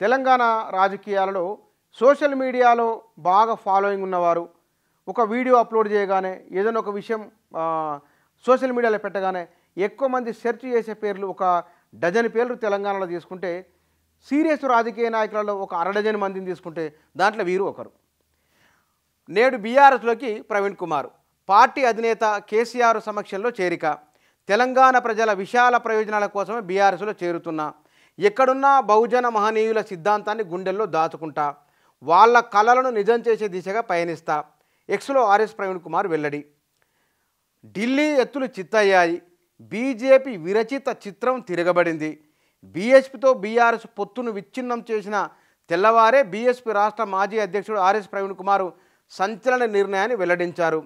తెలంగాణ రాజకీయాలలో సోషల్ మీడియాలో బాగా ఫాలోయింగ్ ఉన్నవారు ఒక వీడియో అప్లోడ్ చేయగానే ఏదైనా ఒక విషయం సోషల్ మీడియాలో పెట్టగానే ఎక్కువ మంది సెర్చ్ చేసే పేర్లు ఒక డజన్ పేర్లు తెలంగాణలో తీసుకుంటే సీరియస్ రాజకీయ నాయకులలో ఒక అరడజన్ మందిని తీసుకుంటే దాంట్లో వీరు ఒకరు. నేడు బీఆర్ఎస్లోకి ప్రవీణ్ కుమార్, పార్టీ అధినేత కేసీఆర్ సమక్షంలో చేరిక. తెలంగాణ ప్రజల విశాల ప్రయోజనాల కోసమే బీఆర్ఎస్లో చేరుతున్నా, ఎక్కడున్నా బహుజన మహనీయుల సిద్ధాంతాన్ని గుండెల్లో దాచుకుంటా, వాళ్ళ కళలను నిజం చేసే దిశగా పయనిస్తా. ఎక్స్లో ఆర్ఎస్ ప్రవీణ్ కుమార్ వెల్లడి. ఢిల్లీ ఎత్తులు చిత్తయ్యాయి, బీజేపీ విరచిత చిత్రం తిరగబడింది. బీఎస్పీతో బీఆర్ఎస్ పొత్తును విచ్ఛిన్నం చేసిన తెల్లవారే బీఎస్పీ రాష్ట్ర మాజీ అధ్యక్షుడు ఆర్ఎస్ ప్రవీణ్ కుమార్ సంచలన నిర్ణయాన్ని వెల్లడించారు.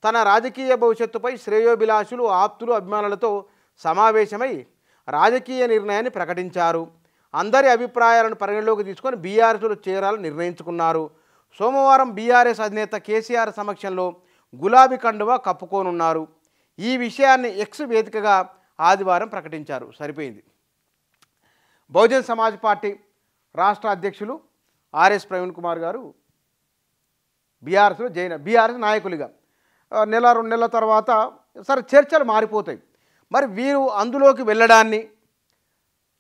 తన రాజకీయ భవిష్యత్తుపై శ్రేయోభిలాషులు, ఆప్తులు, అభిమానులతో సమావేశమై రాజకీయ నిర్ణయాన్ని ప్రకటించారు. అందరి అభిప్రాయాలను పరిగణలోకి తీసుకొని బీఆర్ఎస్లో చేరాలని నిర్ణయించుకున్నారు. సోమవారం బీఆర్ఎస్ అధినేత కేసీఆర్ సమక్షంలో గులాబీ కండువా కప్పుకోనున్నారు. ఈ విషయాన్ని ఎక్స్ వేదికగా ఆదివారం ప్రకటించారు. సరిపోయింది. బహుజన్ సమాజ్ పార్టీ రాష్ట్ర అధ్యక్షులు ఆర్ఎస్ ప్రవీణ్ కుమార్ గారు బీఆర్ఎస్లో బీఆర్ఎస్ నాయకులుగా నెల 2 నెలల తర్వాత సరే చర్చలు మారిపోతాయి. మరి వీరు అందులోకి వెళ్ళడాన్ని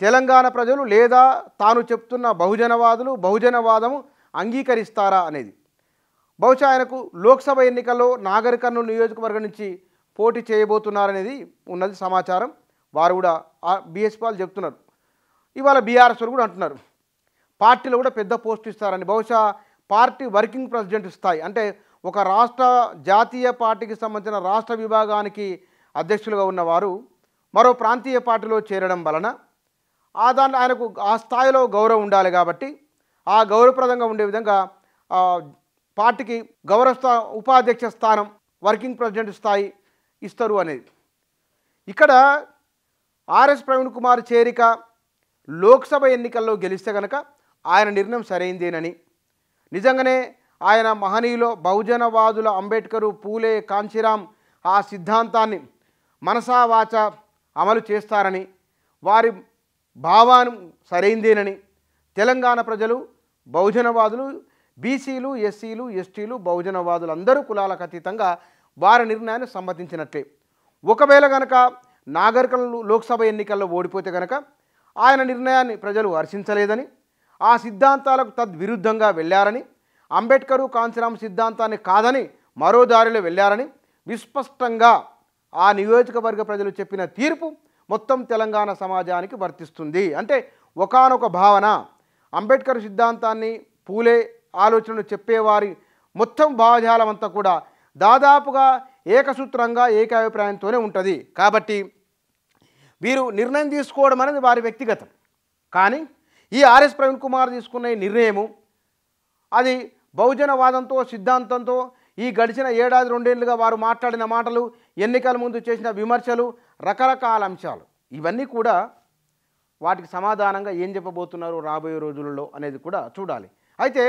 తెలంగాణ ప్రజలు లేదా తాను చెప్తున్న బహుజనవాదులు బహుజనవాదము అంగీకరిస్తారా అనేది. బహుశా ఆయనకు లోక్సభ ఎన్నికల్లో నాగర్ కర్నూలు నియోజకవర్గం నుంచి పోటీ చేయబోతున్నారనేది ఉన్నది సమాచారం. వారు కూడా బీఎస్పీ వాళ్ళు చెప్తున్నారు. ఇవాళ బీఆర్ఎస్ వాళ్ళు కూడా అంటున్నారు పార్టీలో కూడా పెద్ద పోస్ట్ ఇస్తారని. బహుశా పార్టీ వర్కింగ్ ప్రెసిడెంట్ స్థాయి అంటే ఒక రాష్ట్ర జాతీయ పార్టీకి సంబంధించిన రాష్ట్ర విభాగానికి అధ్యక్షులుగా ఉన్నవారు మరో ప్రాంతీయ పార్టీలో చేరడం వలన దాంట్లో ఆయనకు ఆ స్థాయిలో గౌరవం ఉండాలి కాబట్టి ఆ గౌరవప్రదంగా ఉండే విధంగా పార్టీకి ఉపాధ్యక్ష స్థానం వర్కింగ్ ప్రెసిడెంట్ స్థాయి ఇస్తారు అనేది. ఇక్కడ ఆర్ఎస్ ప్రవీణ్ కుమార్ చేరిక లోక్సభ ఎన్నికల్లో గెలిస్తే కనుక ఆయన నిర్ణయం సరైందేనని, నిజంగానే ఆయన మహనీయులు బహుజనవాదుల అంబేద్కరు, పూలే, కాంచీరాం ఆ సిద్ధాంతాన్ని మనసా వాచ అమలు చేస్తారని, వారి భావాన్ని సరైందేనని తెలంగాణ ప్రజలు బహుజనవాదులు బీసీలు, ఎస్సీలు, ఎస్టీలు, బహుజనవాదులు అందరూ కులాలకు అతీతంగా వారి నిర్ణయాన్ని సమ్మతించినట్లే. ఒకవేళ కనుక నాగర్ కర్నూలు లోక్సభ ఎన్నికల్లో ఓడిపోతే కనుక ఆయన నిర్ణయాన్ని ప్రజలు హర్షించలేదని, ఆ సిద్ధాంతాలకు తద్విరుద్ధంగా వెళ్ళారని, అంబేద్కరు, కాంచీరాం సిద్ధాంతాన్ని కాదని మరో దారిలో వెళ్ళారని విస్పష్టంగా ఆ నియోజకవర్గ ప్రజలు చెప్పిన తీర్పు మొత్తం తెలంగాణ సమాజానికి వర్తిస్తుంది. అంటే ఒకానొక భావన అంబేద్కర్ సిద్ధాంతాన్ని, పూలే ఆలోచనలు చెప్పేవారి మొత్తం భావజాలం అంతా కూడా దాదాపుగా ఏకసూత్రంగా ఏకాభిప్రాయంతోనే ఉంటుంది. కాబట్టి వీరు నిర్ణయం తీసుకోవడం అనేది వారి వ్యక్తిగతం. కానీ ఈ ఆర్ఎస్ ప్రవీణ్ కుమార్ తీసుకున్న ఈ నిర్ణయము అది బహుజనవాదంతో సిద్ధాంతంతో ఈ గడిచిన 1-2 ఏళ్ళుగా వారు మాట్లాడిన మాటలు, ఎన్నికల ముందు చేసిన విమర్శలు, రకరకాల అంశాలు ఇవన్నీ కూడా వాటికి సమాధానంగా ఏం చెప్పబోతున్నారు రాబోయే రోజులలో అనేది కూడా చూడాలి. అయితే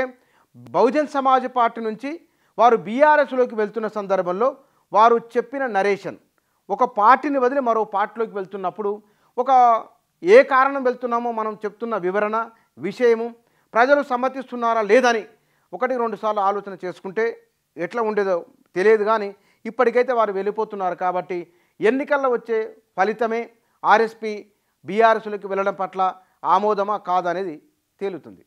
బహుజన్ సమాజ్ పార్టీ నుంచి వారు బీఆర్ఎస్లోకి వెళ్తున్న సందర్భంలో వారు చెప్పిన నరేషన్ ఒక పార్టీని వదిలి మరో పార్టీలోకి వెళ్తున్నప్పుడు ఏ కారణం వెళ్తున్నామో మనం చెప్తున్న వివరణ విషయము ప్రజలు సమ్మతిస్తున్నారా లేదని 1-2 సార్లు ఆలోచన చేసుకుంటే ఎట్లా ఉండేదో తెలియదు. కానీ ఇప్పటికైతే వారు వెళ్ళిపోతున్నారు కాబట్టి ఎన్నికల్లో వచ్చే ఫలితమే ఆర్ఎస్పీ బీఆర్ఎస్లోకి వెళ్ళడం పట్ల ఆమోదమా కాదనేది తేలుతుంది.